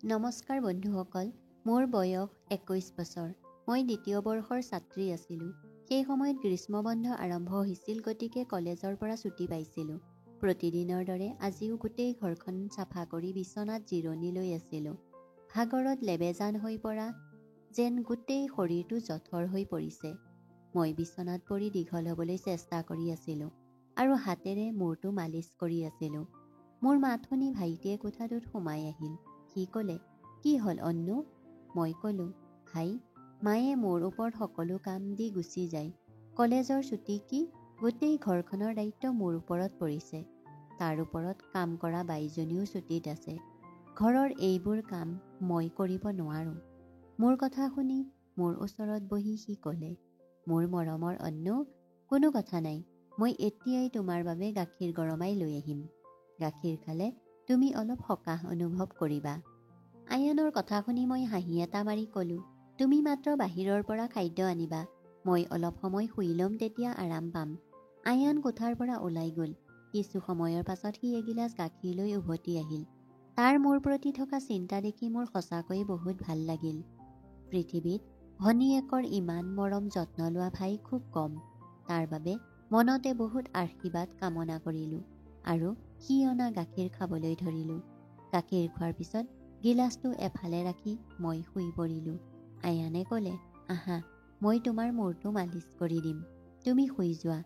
নমস্কাৰ বন্ধুসকল, মোৰ বয়স 21 বছৰ। মই দ্বিতীয় বৰ্ষৰ ছাত্ৰী আছিলোঁ। সেই সময়ত গ্ৰীষ্ম বন্ধ আৰম্ভ হৈছিল, গতিকে কলেজৰ পৰা ছুটী পাইছিলোঁ। প্ৰতিদিনৰ দৰে আজিও গোটেই ঘৰখন চাফা কৰি বিচনাত জিৰণি লৈ আছিলোঁ। ভাগৰত লেবেজান হৈ পৰা যেন গোটেই শৰীৰটো জঠৰ হৈ পৰিছে। মই বিচনাত পৰি দীঘল হ'বলৈ চেষ্টা কৰি আছিলোঁ আৰু হাতেৰে মূৰটো মালিচ কৰি আছিলোঁ। মোৰ মাত শুনি ভাইটিয়ে কোঠাটোত সোমাই আহিল। সি ক'লে, কি হ'ল অন্নু? মই ক'লোঁ, ভাই, মায়ে মোৰ ওপৰত সকলো কাম দি গুচি যায়। কলেজৰ ছুটী কি, গোটেই ঘৰখনৰ দায়িত্ব মোৰ ওপৰত পৰিছে। তাৰ ওপৰত কাম কৰা বাইজনীও ছুটীত আছে। ঘৰৰ এইবোৰ কাম মই কৰিব নোৱাৰোঁ। মোৰ কথা শুনি মোৰ ওচৰত বহি সি ক'লে, মোৰ মৰমৰ অন্নু, কোনো কথা নাই, মই এতিয়াই তোমাৰ বাবে গাখীৰ গৰমাই লৈ আহিম। গাখীৰ খালে তুমি অলপ সকাহ অনুভৱ কৰিবা। আয়ানৰ কথা শুনি মই হাঁহি এটা মাৰি ক'লোঁ, তুমি মাত্ৰ বাহিৰৰ পৰা খাদ্য আনিবা, মই অলপ সময় শুই ল'ম, তেতিয়া আৰাম পাম। আয়ান কোঠাৰ পৰা ওলাই গ'ল। কিছু সময়ৰ পাছত সি এগিলাচ গাখীৰ লৈ উভতি আহিল। তাৰ মোৰ প্ৰতি থকা চিন্তা দেখি মোৰ সঁচাকৈয়ে বহুত ভাল লাগিল। পৃথিৱীত ভনীয়েকৰ ইমান মৰম যত্ন লোৱা ভাই খুব কম। তাৰ বাবে মনতে বহুত আশীৰ্বাদ কামনা কৰিলোঁ আৰু সি অনা গাখীৰ খাবলৈ ধৰিলোঁ। গাখীৰ খোৱাৰ পিছত গিলাচটো এফালে ৰাখি মই শুই পৰিলোঁ। আয়ানে ক'লে, আহা, মই তোমাৰ মূৰটো মালিচ কৰি দিম, তুমি শুই যোৱা।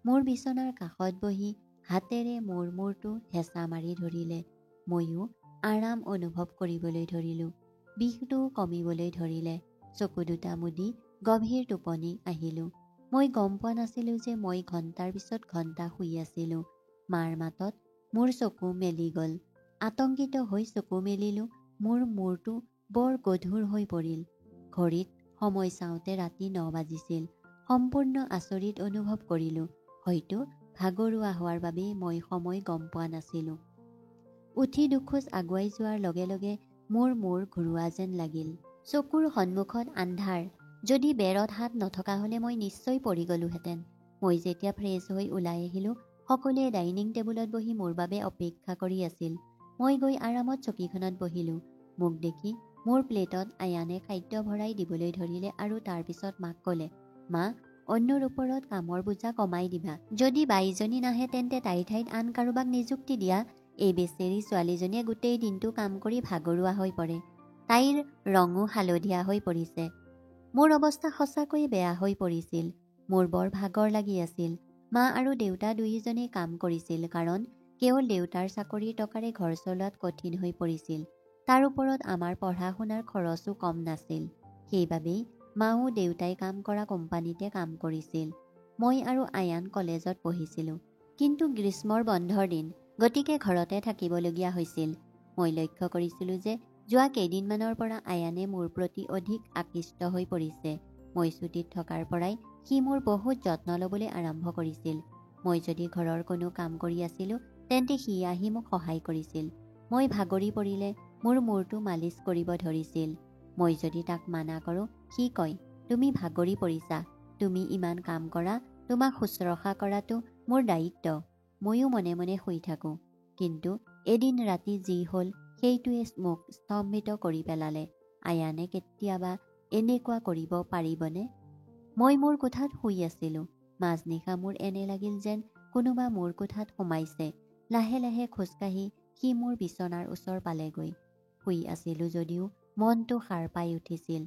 মোৰ বিচনাৰ কাষত বহি হাতেৰে মোৰ মূৰটো হেঁচা মাৰি ধৰিলে। ময়ো আৰাম অনুভৱ কৰিবলৈ ধৰিলোঁ। বিষটোও কমিবলৈ ধৰিলে। চকু দুটা মুদি গভীৰ টোপনি আহিলোঁ। মই গম পোৱা নাছিলোঁ যে মই ঘণ্টাৰ পিছত ঘণ্টা শুই আছিলোঁ। মাৰ মাতত মোৰ চকু মেলি গ'ল। আতংকিত হৈ চকু মেলিলোঁ। মোৰ মূৰটো বৰ গধুৰ হৈ পৰিল। ঘড়ীত সময় চাওঁতে ৰাতি 9 বাজিছিল। সম্পূৰ্ণ আচৰিত অনুভৱ কৰিলোঁ। হয়তো ভাগৰুৱা হোৱাৰ বাবেই মই সময় গম পোৱা নাছিলোঁ। উঠি দুখোজ আগুৱাই যোৱাৰ লগে লগে মোৰ মূৰ ঘূৰোৱা যেন লাগিল। চকুৰ সন্মুখত আন্ধাৰ। যদি বেৰত হাত নথকা হ'লে মই নিশ্চয় পৰি গ'লোহেঁতেন। মই যেতিয়া ফ্ৰেছ হৈ ওলাই আহিলোঁ, সকলোৱে ডাইনিং টেবুলত বহি মোৰ বাবে অপেক্ষা কৰি আছিল। মই গৈ আৰামত চকীখনত বহিলোঁ। মোক দেখি মোৰ প্লেটত আয়ানে খাদ্য ভৰাই দিবলৈ ধৰিলে আৰু তাৰ পিছত মাক ক'লে, মা, অন্যৰ ওপৰত কামৰ বোজা কমাই দিবা। যদি বাইজনী নাহে তেন্তে তাইৰ ঠাইত আন কাৰোবাক নিযুক্তি দিয়া। এই বেচেৰী ছোৱালীজনীয়ে গোটেই দিনটো কাম কৰি ভাগৰুৱা হৈ পৰে। তাইৰ ৰঙো হালধীয়া হৈ পৰিছে। মোৰ অৱস্থা সঁচাকৈয়ে বেয়া হৈ পৰিছিল। মোৰ বৰ ভাগৰ লাগি আছিল। মা আৰু দেউতা দুয়োজনেই কাম কৰিছিল, কাৰণ কেৱল দেউতাৰ চাকৰিৰ টকাৰে ঘৰ চলোৱাত কঠিন হৈ পৰিছিল। তাৰ ওপৰত আমাৰ পঢ়া শুনাৰ খৰচো কম নাছিল। সেইবাবেই মাও দেউতাই কাম কৰা কোম্পানীতে কাম কৰিছিল। মই আৰু আয়ান কলেজত পঢ়িছিলোঁ। কিন্তু গ্ৰীষ্মৰ বন্ধৰ দিন, গতিকে ঘৰতে থাকিবলগীয়া হৈছিল। মই লক্ষ্য কৰিছিলোঁ যে যোৱা কেইদিনমানৰ পৰা আয়ানে মোৰ প্ৰতি অধিক আকৃষ্ট হৈ পৰিছে। মই ছুটীত থকাৰ পৰাই সি মোৰ বহুত যত্ন ল'বলৈ আৰম্ভ কৰিছিল। মই যদি ঘৰৰ কোনো কাম কৰি আছিলোঁ, তেন্তে সি আহি মোক সহায় কৰিছিল। মই ভাগৰি পৰিলে মোৰ মূৰটো মালিচ কৰিব ধৰিছিল। মই যদি তাক মানা কৰোঁ, সি কয়, তুমি ভাগৰি পৰিছা, তুমি ইমান কাম কৰা, তোমাক শুশ্ৰূষা কৰাটো মোৰ দায়িত্ব। ময়ো মনে মনে শুই থাকোঁ। কিন্তু এদিন ৰাতি যি হ'ল সেইটোৱে মোক স্তম্ভিত কৰি পেলালে। আয়ানে কেতিয়াবা এনেকুৱা কৰিব পাৰিবনে? মই মোৰ কোঠাত শুই আছিলোঁ। মাজনিশা মোৰ এনে লাগিল যেন কোনোবা মোৰ কোঠাত সোমাইছে। লাহে লাহে খোজকাঢ়ি সি মোৰ বিচনাৰ ওচৰ পালেগৈ। শুই আছিলোঁ যদিও মনটো সাৰ পাই উঠিছিল।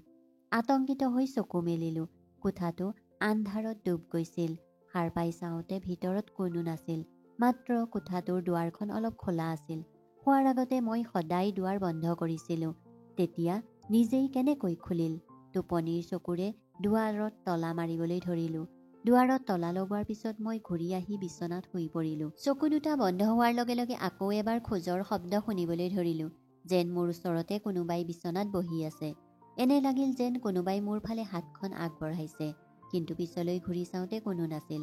আতংকিত হৈ চকু মেলিলোঁ। কোঠাটো আন্ধাৰত ডুব গৈছিল। সাৰ পাই চাওঁতে ভিতৰত কোনো নাছিল। মাত্ৰ কোঠাটোৰ দুৱাৰখন অলপ খোলা আছিল। শোৱাৰ আগতে মই সদায় দুৱাৰ বন্ধ কৰিছিলোঁ। তেতিয়া নিজেই কেনেকৈ খুলিল? টোপনিৰ চকুৰে দুৱাৰত তলা মাৰিবলৈ ধৰিলোঁ। দুৱাৰত তলা লগোৱাৰ পিছত মই ঘূৰি আহি বিচনাত শুই পৰিলোঁ। চকু দুটা বন্ধ হোৱাৰ লগে লগে আকৌ এবাৰ খোজৰ শব্দ শুনিবলৈ ধৰিলোঁ। যেন মোৰ ওচৰতে কোনোবাই বিচনাত বহি আছে। এনে লাগিল যেন কোনোবাই মোৰ ফালে হাতখন আগবঢ়াইছে। কিন্তু পিছলৈ ঘূৰি চাওঁতে কোনো নাছিল।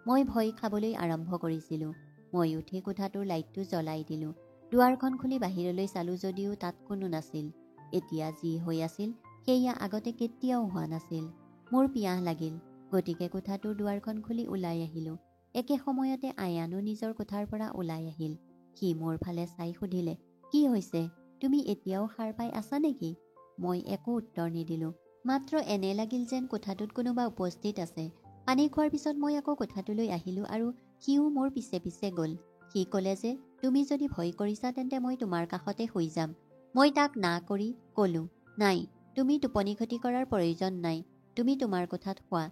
মই ভয় খাবলৈ আৰম্ভ কৰিছিলোঁ। মই উঠি কোঠাটোৰ লাইটটো জ্বলাই দিলোঁ। দুৱাৰখন খুলি বাহিৰলৈ চালোঁ যদিও তাত কোনো নাছিল। এতিয়া যি হৈ আছিল সেয়া আগতে কেতিয়াও হোৱা নাছিল। মোৰ পিয়াহ লাগিল, গতিকে কোঠাটোৰ দুৱাৰখন খুলি ওলাই আহিলোঁ। একে সময়তে আয়ানো নিজৰ কোঠাৰ পৰা ওলাই আহিল। সি মোৰ ফালে চাই সুধিলে, কি হৈছে? তুমি এতিয়াও সাৰ পাই আছা নেকি? মই একো উত্তৰ নিদিলোঁ। মাত্ৰ এনে লাগিল যেন কোঠাটোত কোনোবা উপস্থিত আছে। পানী খোৱাৰ পিছত মই আকৌ কোঠাটোলৈ আহিলোঁ আৰু সিও মোৰ পিছে পিছে গ'ল। সি ক'লে যে তুমি যদি ভয় কৰিছা তেন্তে মই তোমাৰ কাষতে শুই যাম। মই তাক না কৰি ক'লোঁ, নাই, তুমি টোপনি ক্ষতি কৰাৰ প্ৰয়োজন নাই, তুমি তোমাৰ কোঠাত শুৱা।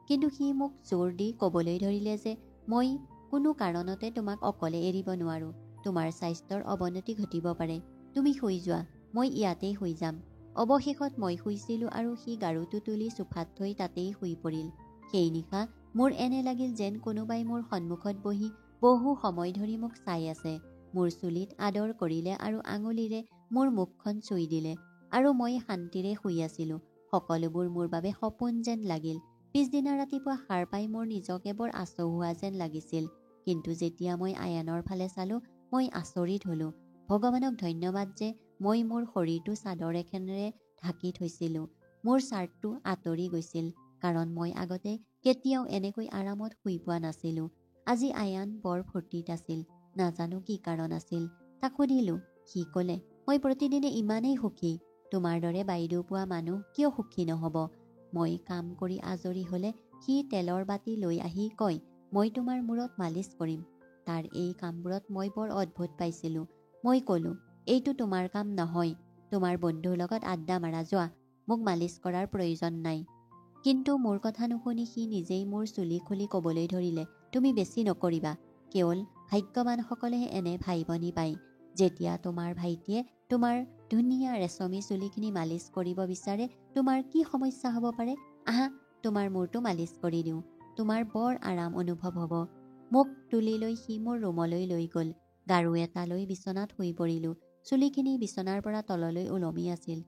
কিন্তু সি মোক জোৰ দি ক'বলৈ ধৰিলে যে মই কোনো কাৰণতে তোমাক অকলে এৰিব নোৱাৰোঁ। তোমাৰ স্বাস্থ্যৰ অৱনতি ঘটিব পাৰে। তুমি শুই যোৱা, মই ইয়াতেই শুই যাম। অৱশেষত মই শুইছিলোঁ আৰু সি গাৰুটো তুলি চোফাত থৈ তাতেই শুই পৰিল। সেই নিশা মোৰ এনে লাগিল যেন কোনোবাই মোৰ সন্মুখত বহি বহু সময় ধৰি মোক চাই আছে। মোৰ চুলিত আদৰ কৰিলে আৰু আঙুলিৰে মোৰ মুখখন চুই দিলে আৰু মই শান্তিৰে শুই আছিলোঁ। সকলোবোৰ মোৰ বাবে সপোন যেন লাগিল। পিছদিনা ৰাতিপুৱা সাৰ পাই মোৰ নিজকে বৰ আচহুৱা যেন লাগিছিল। কিন্তু যেতিয়া মই আয়ানৰ ফালে চালোঁ, মই আচৰিত হ'লোঁ। ভগৱানক ধন্যবাদ যে মই মোৰ শৰীৰটো চাদৰ এখনেৰে ঢাকি থৈছিলোঁ। মোৰ ছাৰ্টটো আঁতৰি গৈছিল, কাৰণ মই আগতে কেতিয়াও এনেকৈ আৰামত শুই পোৱা নাছিলোঁ। আজি আয়ান বৰ ফূৰ্তিত আছিল। নাজানো কি কাৰণ আছিল। তাক সুধিলোঁ। সি ক'লে, মই প্ৰতিদিনে ইমানেই সুখী। তোমাৰ দৰে বাইদেউ পোৱা মানুহ কিয় সুখী নহ'ব? মই কাম কৰি আজৰি হ'লে সি তেলৰ বাতি লৈ আহি কয়, মই তোমাৰ মূৰত মালিচ কৰিম। তাৰ এই কামবোৰত মই বৰ অদ্ভুত পাইছিলোঁ। মই ক'লোঁ, এইটো তোমাৰ কাম নহয়। তোমাৰ বন্ধুৰ লগত আড্ডা মাৰা, যোৱা। মোক মালিচ কৰাৰ প্ৰয়োজন নাই। কিন্তু মোৰ কথা নুশুনি সি নিজেই মোৰ চুলি খুলি ক'বলৈ ধৰিলে, তুমি বেছি নকৰিবা। কেৱল ভাগ্যৱানসকলেহে এনে ভাই ভনী পায়। যেতিয়া তোমাৰ ভাইটিয়ে তোমাৰ ধুনীয়া ৰেচমী চুলিখিনি মালিচ কৰিব বিচাৰে, তোমাৰ কি সমস্যা হ'ব পাৰে? আহা, তোমাৰ মূৰটো মালিচ কৰি দিওঁ। তোমাৰ বৰ আৰাম অনুভৱ হ'ব। মোক তুলি লৈ সি মোৰ ৰুমলৈ লৈ গ'ল। গাৰু এটা লৈ বিচনাত শুই পৰিলোঁ। চুলিখিনি বিচনাৰ পৰা তললৈ ওলমি আছিল।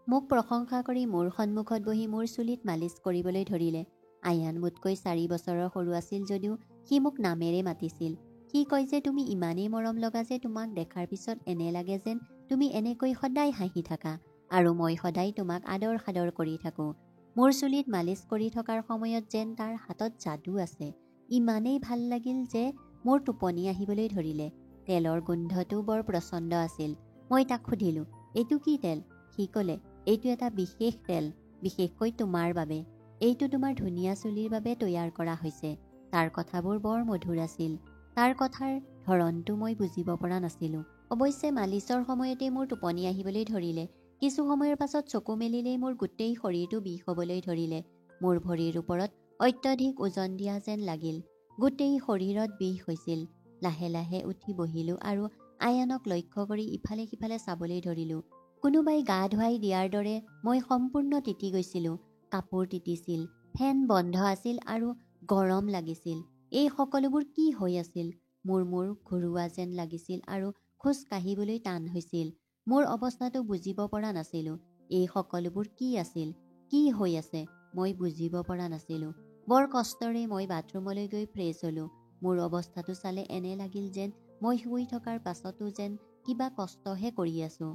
মোক প্ৰশংসা কৰি মোৰ সন্মুখত বহি মোৰ চুলিত মালিচ কৰিবলৈ ধৰিলে। আয়ান মোতকৈ 4 বছৰৰ সৰু আছিল যদিও সি মোক নামেৰে মাতিছিল। সি কয় যে তুমি ইমানেই মৰম লগা যে তোমাক দেখাৰ পিছত এনে লাগে যেন তুমি এনেকৈ সদায় হাঁহি থাকা আৰু মই সদায় তোমাক আদৰ সাদৰ কৰি থাকোঁ। মোৰ চুলিত মালিচ কৰি থকাৰ সময়ত যেন তাৰ হাতত যাদু আছে। ইমানেই ভাল লাগিল যে মোৰ টোপনি আহিবলৈ ধৰিলে। তেলৰ গোন্ধটো বৰ প্ৰচণ্ড আছিল। মই তাক সুধিলোঁ, এইটো কি তেল? সি ক'লে, এইটো এটা বিশেষ তেল, বিশেষকৈ তোমাৰ বাবে। এইটো তোমাৰ ধুনীয়া চুলিৰ বাবে তৈয়াৰ কৰা হৈছে। তাৰ কথাবোৰ বৰ মধুৰ আছিল। তাৰ কথাৰ ধৰণটো মই বুজিব পৰা নাছিলোঁ। অৱশ্যে মালিচৰ সময়তেই মোৰ টোপনি আহিবলৈ ধৰিলে। কিছু সময়ৰ পাছত চকু মেলিলেই মোৰ গোটেই শৰীৰটো বিষ হ'বলৈ ধৰিলে। মোৰ ভৰিৰ ওপৰত অত্যধিক ওজন দিয়া যেন লাগিল। গোটেই শৰীৰত বিষ হৈছিল। লাহে লাহে উঠি বহিলোঁ আৰু আয়ানক লক্ষ্য কৰি ইফালে সিফালে চাবলৈ ধৰিলোঁ। কোনোবাই গা ধুৱাই দিয়াৰ দৰে মই সম্পূৰ্ণ তিতি গৈছিলোঁ। কাপোৰ তিতিছিল, ফেন বন্ধ আছিল আৰু গৰম লাগিছিল। এই সকলোবোৰ কি হৈ আছিল? মোৰ মূৰ ঘূৰোৱা যেন লাগিছিল আৰু খোজ কাঢ়িবলৈ টান হৈছিল। মোৰ অৱস্থাটো বুজিব পৰা নাছিলোঁ। এই সকলোবোৰ কি আছিল? কি হৈ আছে? মই বুজিব পৰা নাছিলোঁ। বৰ কষ্টৰে মই বাথৰুমলৈ গৈ ফ্ৰেছ হ'লোঁ। মোৰ অৱস্থাটো চালে এনে লাগিল যেন মই শুই থকাৰ পাছতো যেন কিবা কষ্টহে কৰি আছোঁ।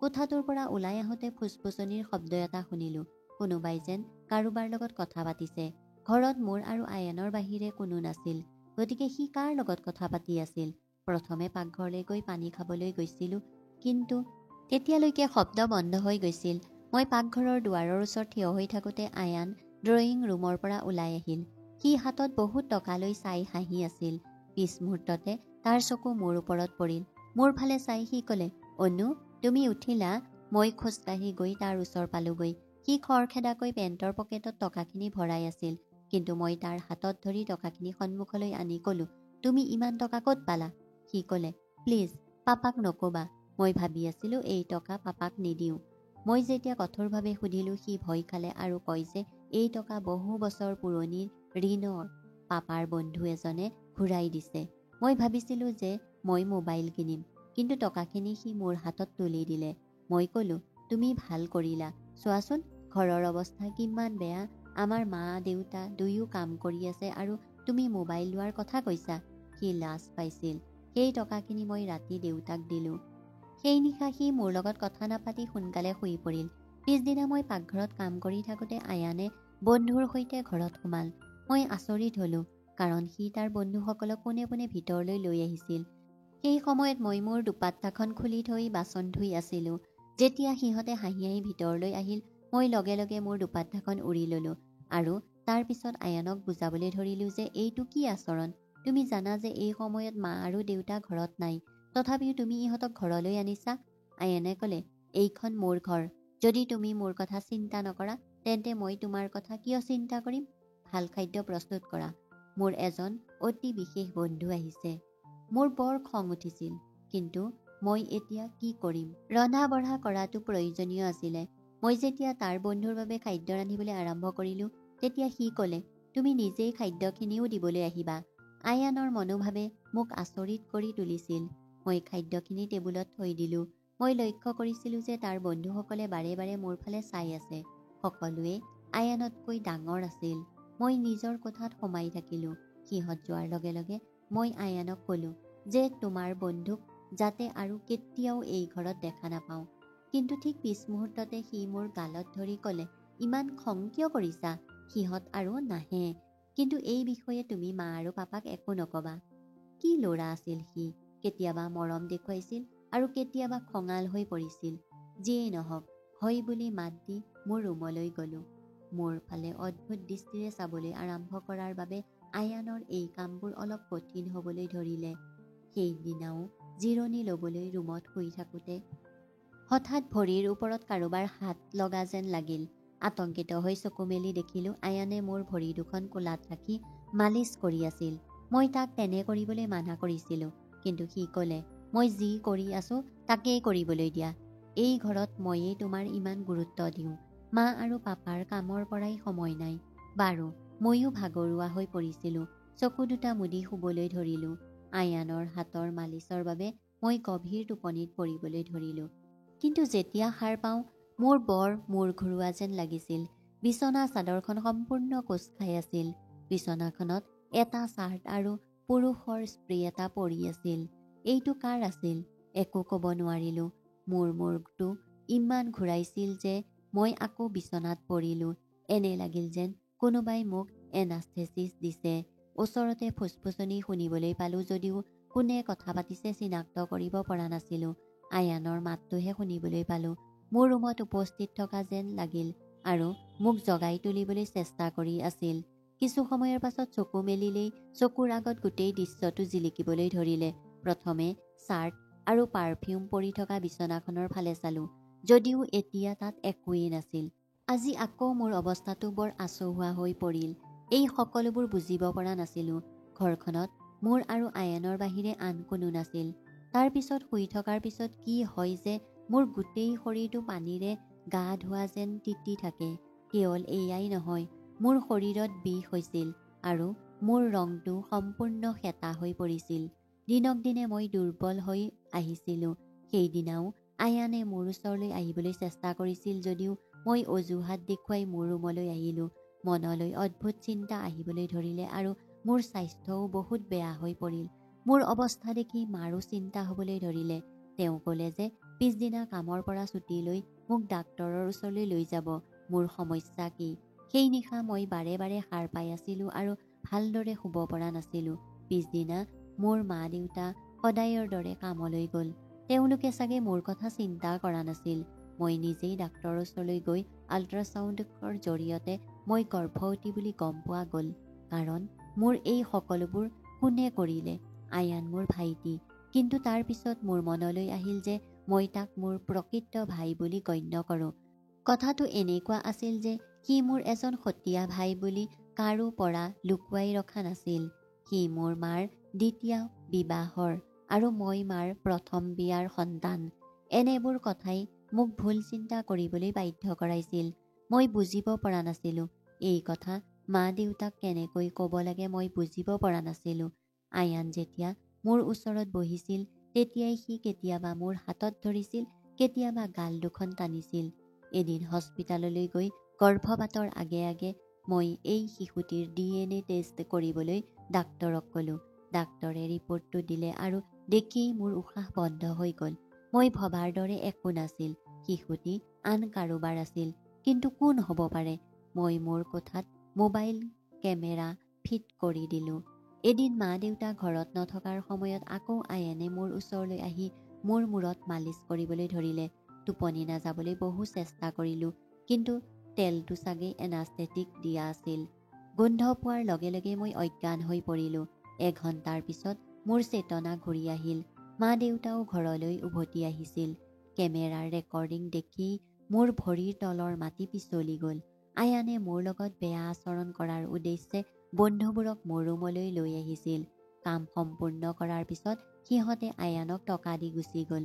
কোঠাটোৰ পৰা ওলাই আহোঁতে ফুচফুচনিৰ শব্দ এটা শুনিলোঁ। কোনোবাই যেন কাৰোবাৰ লগত কথা পাতিছে। ঘৰত মোৰ আৰু আয়ানৰ বাহিৰে কোনো নাছিল। গতিকে সি কাৰ লগত কথা পাতি আছিল? প্ৰথমে পাকঘৰলৈ গৈ পানী খাবলৈ গৈছিলোঁ, কিন্তু তেতিয়ালৈকে শব্দ বন্ধ হৈ গৈছিল। মই পাকঘৰৰ দুৱাৰৰ ওচৰত থিয় হৈ থাকোঁতে আয়ান ড্ৰয়িং ৰুমৰ পৰা ওলাই আহিল। সি হাতত বহুত টকা লৈ চাই হাঁহি আছিল। পিছ মুহূৰ্ততে তাৰ চকু মোৰ ওপৰত পৰিল। মোৰ ফালে চাই সি ক'লে, অনু, তুমি উঠিলা? মই খোজকাঢ়ি গৈ তাৰ ওচৰ পালোগৈ। সি খৰখেদাকৈ পেণ্টৰ পকেটত টকাখিনি ভৰাই আছিল। কিন্তু মই তাৰ হাতত ধৰি টকাখিনি সন্মুখলৈ আনি ক'লোঁ, তুমি ইমান টকা ক'ত পালা? সি ক'লে, প্লিজ পাপাক নক'বা। মই ভাবি আছিলোঁ এই টকা পাপাক নিদিওঁ। মই যেতিয়া কঠোৰভাৱে সুধিলোঁ, সি ভয় খালে আৰু কয় যে এই টকা বহু বছৰ পুৰণি ঋণৰ পাপাৰ বন্ধু এজনে ঘূৰাই দিছে। মই ভাবিছিলোঁ যে মই মোবাইল কিনিম, কিন্তু টকাখিনি সি মোৰ হাতত তুলি দিলে। মই ক'লোঁ, তুমি ভাল কৰিলা। চোৱাচোন ঘৰৰ অৱস্থা কিমান বেয়া। আমাৰ মা দেউতা দুয়ো কাম কৰি আছে আৰু তুমি মোবাইল লোৱাৰ কথা কৈছা। সি লাজ পাইছিল। সেই টকাখিনি মই ৰাতি দেউতাক দিলোঁ। সেই নিশা সি মোৰ লগত কথা নাপাতি সোনকালে শুই পৰিল। পিছদিনা মই পাকঘৰত কাম কৰি থাকোঁতে আয়ানে বন্ধুৰ সৈতে ঘৰত সোমাল। মই আচৰিত হ'লোঁ, কাৰণ সি তাৰ বন্ধুসকলক পোনে পোনে ভিতৰলৈ লৈ আহিছিল। সেই সময়ত মই মোৰ দুপাট্টাখন খুলি থৈ বাচন ধুই আছিলোঁ। যেতিয়া সিহঁতে হাঁহি হাঁহি ভিতৰলৈ আহিল, মই লগে লগে মোৰ দুপাট্টাখন উৰি ল'লোঁ আৰু তাৰ পিছত আয়ানক বুজাবলৈ ধৰিলোঁ যে এইটো কি আচৰণ। তুমি জানা যে এই সময়ত মা আৰু দেউতা ঘৰত নাই, তথাপিও তুমি ইহঁতক ঘৰলৈ আনিছা। আয়ানে ক'লে, এইখন মোৰ ঘৰ। যদি তুমি মোৰ কথা চিন্তা নকৰা তেন্তে মই তোমাৰ কথা কিয় চিন্তা কৰিম? ভাল খাদ্য প্ৰস্তুত কৰা। মোৰ এজন অতি বিশেষ বন্ধু আহিছে। মোৰ বৰ খং উঠিছিল, কিন্তু মই এতিয়া কি কৰিম? ৰন্ধা বঢ়া কৰাটো প্ৰয়োজনীয় আছিলে। মই যেতিয়া তাৰ বন্ধুৰ বাবে খাদ্য ৰান্ধিবলৈ আৰম্ভ কৰিলোঁ, তেতিয়া সি ক'লে, তুমি নিজেই খাদ্যখিনিও দিবলৈ আহিবা। আয়ানৰ মনোভাৱে মোক আচৰিত কৰি তুলিছিল। মই খাদ্যখিনি টেবুলত থৈ দিলোঁ। মই লক্ষ্য কৰিছিলোঁ যে তাৰ বন্ধুসকলে বাৰে বাৰে মোৰ ফালে চাই আছে। সকলোৱে আয়ানতকৈ ডাঙৰ আছিল। মই নিজৰ কোঠাত সোমাই থাকিলোঁ। সিহঁত যোৱাৰ লগে লগে মই আয়ানক ক'লোঁ যে তোমাৰ বন্ধুক যাতে আৰু কেতিয়াও এই ঘৰত দেখা নাপাওঁ। কিন্তু ঠিক পিছ মুহূৰ্ততে সি মোৰ গালত ধৰি ক'লে, ইমান খং কিয় কৰিছা? সিহঁত আৰু নাহে। কিন্তু এই বিষয়ে তুমি মা আৰু পাপাক একো নক'বা। কি ল'ৰা আছিল সি! কেতিয়াবা মৰম দেখুৱাইছিল আৰু কেতিয়াবা খঙাল হৈ পৰিছিল। যিয়েই নহওক, হয় বুলি মাত দি মোৰ ৰুমলৈ গ'লোঁ। মোৰ ফালে অদ্ভুত দৃষ্টিৰে চাবলৈ আৰম্ভ কৰাৰ বাবে আয়ানৰ এই কামবোৰ অলপ কঠিন হ'বলৈ ধৰিলে। সেইদিনাও জিৰণি ল'বলৈ ৰুমত শুই থাকোঁতে হঠাৎ ভৰিৰ ওপৰত কাৰোবাৰ হাত লগা যেন লাগিল। আতংকিত হৈ চকু মেলি দেখিলোঁ আয়ানে মোৰ ভৰি দুখন কোলাত ৰাখি মালিচ কৰি আছিল। মই তাক তেনে কৰিবলৈ মানা কৰিছিলোঁ, কিন্তু সি ক'লে, মই যি কৰি আছোঁ তাকেই কৰিবলৈ দিয়া। এই ঘৰত ময়েই তোমাৰ ইমান গুৰুত্ব দিওঁ। মা আৰু পাপাৰ কামৰ পৰাই সময় নাই। বাৰু, ময়ো ভাগৰুৱা হৈ পৰিছিলোঁ। চকু দুটা মুদি শুবলৈ ধৰিলোঁ। আয়ানৰ হাতৰ মালিচৰ বাবে মই গভীৰ টোপনিত পৰিবলৈ ধৰিলোঁ। কিন্তু যেতিয়া সাৰ পাওঁ, মোৰ বৰ মূৰ ঘূৰোৱা যেন লাগিছিল। বিচনা চাদৰখন সম্পূৰ্ণ কোচ খাই আছিল। বিচনাখনত এটা চাৰ্ট আৰু পুৰুষৰ স্প্ৰে এটা পৰি আছিল। এইটো কাৰ আছিল? একো ক'ব নোৱাৰিলোঁ। মোৰ মূৰটো ইমান ঘূৰাইছিল যে মই আকৌ বিচনাত পৰিলোঁ। এনে লাগিল যেন কোনোবাই মোক এনাস্থেচিছ দিছে। ওচৰতে ফুচফুচনি শুনিবলৈ পালোঁ যদিও কোনে কথা পাতিছে চিনাক্ত কৰিব পৰা নাছিলোঁ। আয়ানৰ মাতটোহে শুনিবলৈ পালোঁ। মোৰ ৰুমত উপস্থিত থকা যেন লাগিল আৰু মোক জগাই তুলিবলৈ চেষ্টা কৰি আছিল। কিছু সময়ৰ পাছত চকু মেলিলেই চকুৰ আগত গোটেই দৃশ্যটো জিলিকিবলৈ ধৰিলে। প্ৰথমে চাৰ্ট আৰু পাৰফিউম পৰি থকা বিচনাখনৰ ফালে চালোঁ, যদিও এতিয়া তাত একোৱেই নাছিল। আজি আকৌ মোৰ অৱস্থাটো বৰ আচহুৱা হৈ পৰিল। এই সকলোবোৰ বুজিব পৰা নাছিলোঁ। ঘৰখনত মোৰ আৰু আয়ানৰ বাহিৰে আন কোনো নাছিল। তাৰ পিছত শুই থকাৰ পিছত কি হয় যে মোৰ গোটেই শৰীৰটো পানীৰে গা ধোৱা যেন তিতি থাকে। কেৱল এয়াই নহয়, মোৰ শৰীৰত বিষ হৈছিল আৰু মোৰ ৰংটো সম্পূৰ্ণ শেঁতা হৈ পৰিছিল। দিনক দিনে মই দুৰ্বল হৈ আহিছিলোঁ। সেইদিনাও আয়ানে মোৰ ওচৰলৈ আহিবলৈ চেষ্টা কৰিছিল যদিও মই অজুহাত দেখুৱাই মোৰ ৰুমলৈ আহিলোঁ। মনলৈ অদ্ভুত চিন্তা আহিবলৈ ধৰিলে আৰু মোৰ স্বাস্থ্যও বহুত বেয়া হৈ পৰিল। মোৰ অৱস্থা দেখি মাৰো চিন্তা হ'বলৈ ধৰিলে। তেওঁ ক'লে যে পিছদিনা কামৰ পৰা ছুটী লৈ মোক ডাক্তৰৰ ওচৰলৈ লৈ যাব। মোৰ সমস্যা কি? সেই নিশা মই বাৰে বাৰে সাৰ পাই আছিলোঁ আৰু ভালদৰে শুব পৰা নাছিলোঁ। পিছদিনা মোৰ মা দেউতা সদায়ৰ দৰে কামলৈ গ'ল। তেওঁলোকে চাগে মোৰ কথা চিন্তা কৰা নাছিল। মই নিজেই ডাক্তৰৰ ওচৰলৈ গৈ আল্ট্ৰাছাউণ্ডৰ জৰিয়তে মই গৰ্ভৱতী বুলি গম পোৱা গ'ল। কাৰণ মোৰ এই সকলোবোৰ কোনে কৰিলে? আয়ান মোৰ ভাইটি। কিন্তু তাৰ পিছত মোৰ মনলৈ আহিল যে মই তাক মোৰ প্ৰকৃত ভাই বুলি গণ্য কৰোঁ। কথাটো এনেকুৱা আছিল যে সি মোৰ এজন সতীয়া ভাই বুলি কাৰো পৰা লুকুৱাই ৰখা নাছিল। সি মোৰ মাৰ দ্বিতীয় বিবাহৰ আৰু মই মাৰ প্ৰথম বিয়াৰ সন্তান। এনেবোৰ কথাই মোক ভুল চিন্তা কৰিবলৈ বাধ্য কৰাইছিল। মই বুজিব পৰা নাছিলোঁ। এই কথা মা দেউতাক কেনেকৈ ক'ব লাগে মই বুজিব পৰা নাছিলোঁ। আয়ান যেতিয়া মোৰ ওচৰত বহিছিল তেতিয়াই সি কেতিয়াবা মোৰ হাতত ধৰিছিল, কেতিয়াবা গাল দুখন টানিছিল। এদিন হস্পিতাললৈ গৈ গৰ্ভপাতৰ আগে আগে মই এই শিশুটিৰ DNA টেষ্ট কৰিবলৈ ডাক্তৰক ক'লোঁ। ডাক্তৰে ৰিপৰ্টটো দিলে আৰু দেখি মোৰ উশাহ বন্ধ হৈ গ'ল। মই ভবাৰ দৰে একো নাছিল। শিশুটি আন কাৰোবাৰ আছিল। কিন্তু কোন হ'ব পাৰে? মই মোৰ কোঠাত মোবাইল কেমেৰা ফিট কৰি দিলোঁ। এদিন মা দেউতা ঘৰত নথকাৰ সময়ত আকৌ আয়ানে মোৰ ওচৰলৈ আহি মোৰ মূৰত মালিচ কৰিবলৈ ধৰিলে। টোপনি নাযাবলৈ বহু চেষ্টা কৰিলোঁ, কিন্তু তেলটো চাগে এনাষ্টেটিক দিয়া আছিল। গোন্ধ পোৱাৰ লগে লগে মই অজ্ঞান হৈ পৰিলোঁ। এঘণ্টাৰ পিছত মোৰ চেতনা ঘূৰি আহিল। মা দেউতাও ঘৰলৈ উভতি আহিছিল। কেমেৰাৰ ৰেকৰ্ডিং দেখি মোৰ ভৰিৰ তলৰ মাটি পিছলি গ'ল। আয়ানে মোৰ লগত বেয়া আচৰণ কৰাৰ উদ্দেশ্যে বন্ধুবোৰক মোৰ ৰুমলৈ লৈ আহিছিল। কাম সম্পূৰ্ণ কৰাৰ পিছত সিহঁতে আয়ানক টকা দি গুচি গ'ল।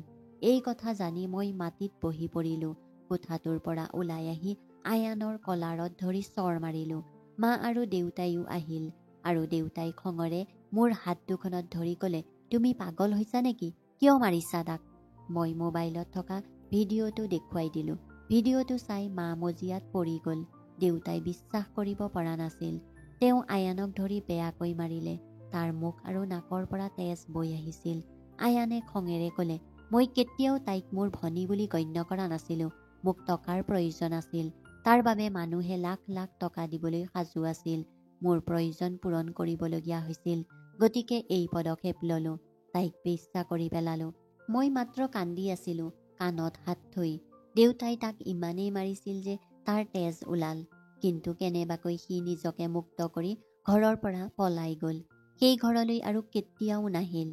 এই কথা জানি মই মাটিত বহি পৰিলোঁ। কোঠাটোৰ পৰা ওলাই আহি আয়ানৰ কলাৰত ধৰি চৰ মাৰিলোঁ। মা আৰু দেউতাইও আহিল আৰু দেউতাই খঙেৰে মোৰ হাত দুখনত ধৰি ক'লে, তুমি পাগল হৈছা নেকি? কিয় মাৰিছা তাক? মই মোবাইলত থকা ভিডিঅ'টো দেখুৱাই দিলোঁ। ভিডিঅ'টো চাই মা মজিয়াত পৰি গ'ল। দেউতাই বিশ্বাস কৰিব পৰা নাছিল। তেওঁ আয়ানক ধৰি বেয়াকৈ মাৰিলে। তাৰ মুখ আৰু নাকৰ পৰা তেজ বৈ আহিছিল। আয়ানে খঙেৰে ক'লে, মই কেতিয়াও তাইক মোৰ ভনী বুলি গণ্য কৰা নাছিলোঁ। মোক টকাৰ প্ৰয়োজন আছিল। তাৰ বাবে মানুহে লাখ লাখ টকা দিবলৈ সাজু আছিল। মোৰ প্ৰয়োজন পূৰণ কৰিবলগীয়া হৈছিল। গতিকে এই পদক্ষেপ ল'লোঁ। তাইক বেশ্যা কৰি পেলালোঁ। মই মাত্ৰ কান্দি আছিলোঁ, কাণত হাত থৈ। দেউতাই তাক ইমানেই মাৰিছিল যে তাৰ তেজ ওলাল। কিন্তু কেনেবাকৈ সি নিজকে মুক্ত কৰি ঘৰৰ পৰা পলাই গ'ল। সেই ঘৰলৈ আৰু কেতিয়াও নাহিল।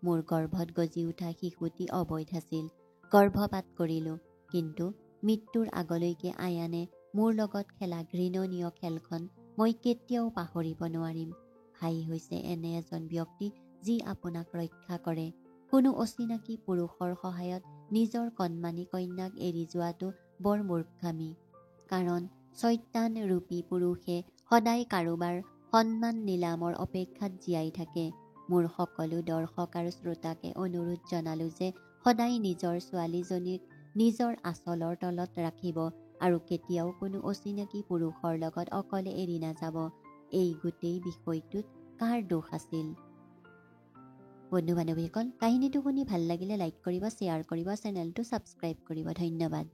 মোৰ গৰ্ভত গজি উঠা শিশুটি অবৈধ আছিল। গৰ্ভপাত কৰিলোঁ। কিন্তু মৃত্যুৰ আগলৈকে আয়ানে মোৰ লগত খেলা ঘৃণনীয় খেলখন মই কেতিয়াও পাহৰিব নোৱাৰিম। ভাই হৈছে এনে এজন ব্যক্তি যি আপোনাক ৰক্ষা কৰে। কোনো অচিনাকি পুৰুষৰ সহায়ত নিজৰ কণমানি কন্যাক এৰি যোৱাটো বৰ মূৰ্খামি। কাৰণ চৈতান ৰূপী পুৰুষে সদায় কাৰোবাৰ সন্মান নিলামৰ অপেক্ষাত জীয়াই থাকে। মোৰ সকলো দৰ্শক আৰু শ্ৰোতাকে অনুৰোধ জনালোঁ যে সদায় নিজৰ ছোৱালীজনীক নিজৰ আঁচলৰ তলত ৰাখিব আৰু কেতিয়াও কোনো অচিনাকি পুৰুষৰ লগত অকলে এৰি নাযাব। এই গোটেই বিষয়টোত কাৰ দোষ আছিল? বন্ধু বান্ধৱীসকল, কাহিনীটো শুনি ভাল লাগিলে লাইক কৰিব, শ্বেয়াৰ কৰিব, চেনেলটো ছাবস্ক্ৰাইব কৰিব। ধন্যবাদ।